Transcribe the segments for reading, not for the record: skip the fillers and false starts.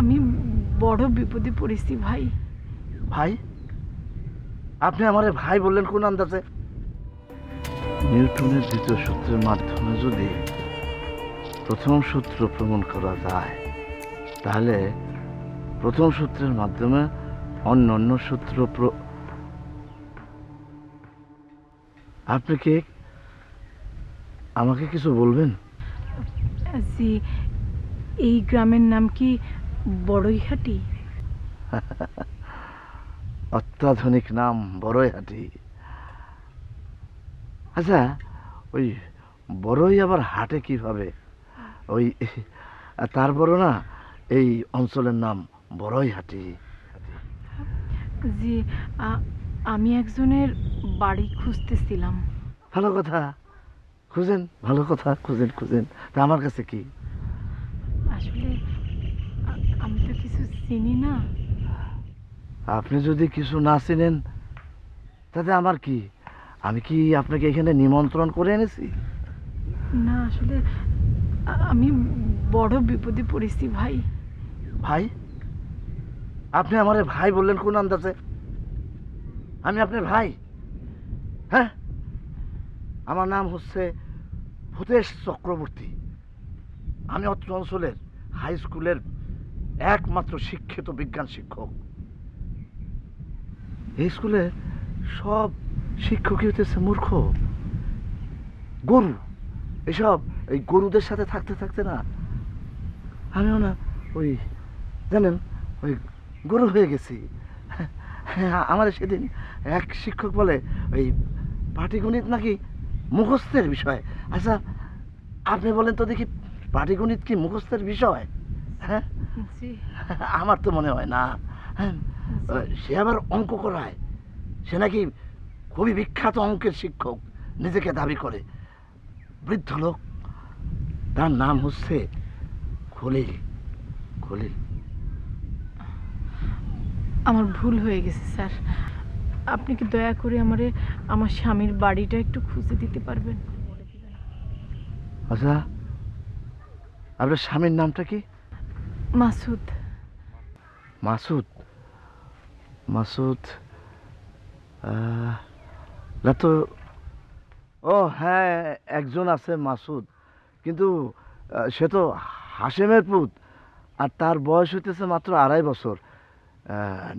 আমি বড় বিপদে পড়েছি ভাই। ভাই? আপনি আমারে ভাই বললেন কোন আন্দাজে? নিউটনের দ্বিতীয় সূত্রের মাধ্যমে যদি প্রথম সূত্র প্রমাণ করা যায়, তাহলে প্রথম সূত্রের মাধ্যমে অন্য অন্য সূত্র আপনি কি আমাকে কিছু বলবেন? জি, এই গ্রামের নাম কি বড়ইহাটি? অত্যাধুনিক নাম বড়ইহাটি। আচ্ছা, ওই বড়ই আবার হাটে কিভাবে? ওই তারপরও না এই অঞ্চলের নাম বড়ইহাটি। জি, আমি একজনের বাড়ি খুঁজতেছিলাম। ভালো কথা, খুঁজেন, ভালো কথা, খুঁজেন খুঁজেন। তা আমার কাছে কি? আসলে আমি তো কিছু চিনি না। আপনি যদি কিছু না চিনেন তাতে আমার কি? আমি কি আপনাকে এখানে নিমন্ত্রণ করে এনেছি? না, আসলে আমি বড় বিপদে পড়েছি ভাই। ভাই? আপনি আমারে ভাই বললেন কোন আন্দাজে? আমি আপনার ভাই? হ্যাঁ, আমার নাম হচ্ছে ভূতেশ চক্রবর্তী। আমি অত্র অঞ্চলের হাই স্কুলের একমাত্র শিক্ষিত বিজ্ঞান শিক্ষক। এই স্কুলে সব শিক্ষকই হতেছে মূর্খ, গরু। এসব এই গরুদের সাথে থাকতে থাকতে না আমিও না ওই জানেন ওই গরু হয়ে গেছি। হ্যাঁ, আমার সেদিন এক শিক্ষক বলে ওই পাটিগণিত নাকি মুখস্থের বিষয়। আচ্ছা, আপনি বলেন তো দেখি, পাটিগণিত কি মুখস্থের বিষয়? হ্যাঁ, জি, আমার তো মনে হয় না। হ্যাঁ, সে আবার অঙ্ক করায়। সে নাকি খুবই বিখ্যাত অঙ্কের শিক্ষক নিজেকে দাবি করে। বৃদ্ধ লোক, তার নাম হচ্ছে খলিল। খলিল। আমার ভুল হয়ে গেছে স্যার। আপনি কি দয়া করে আমারে আমার স্বামীর বাড়িটা একটু খুঁজে দিতে পারবেন? আচ্ছা, আপনার স্বামীর নামটা কি? মাসুদ। মাসুদ? মাসুদ না তো। ও হ্যাঁ, একজন আছে মাসুদ, কিন্তু সে তো হাশেমের পুত, আর তার বয়স হইতেছে মাত্র 2.5 বছর।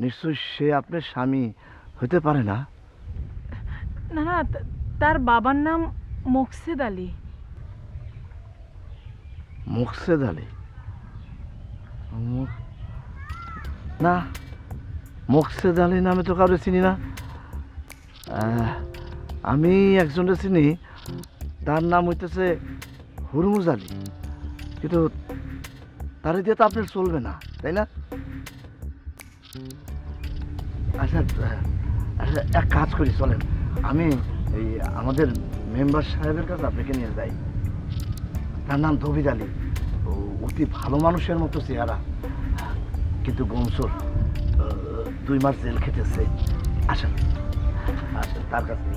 নিশ্চয়ই সে আপনার স্বামী হতে পারে না। না না, তার বাবার নাম মোকসেদ আলী। মোকসেদ আলী? না, মোকসেদ আলী নামে তো কারো চিনি না। আমি একজনের চিনি, তার নাম হইতেছে হুরমুজ আলী, কিন্তু তার দিয়ে তো আপনার চলবে না, তাই না? আচ্ছা, আচ্ছা, এক কাজ করি, চলেন আমি এই আমাদের মেম্বার সাহেবের কাছে আপনাকে নিয়ে যাই। তার নাম দবিদ আলী। অতি ভালো মানুষের মতো চেহারা, কিন্তু গমসোর। 2 মাস জেল খেটেছে। আসেন আসেন, তার কাছে।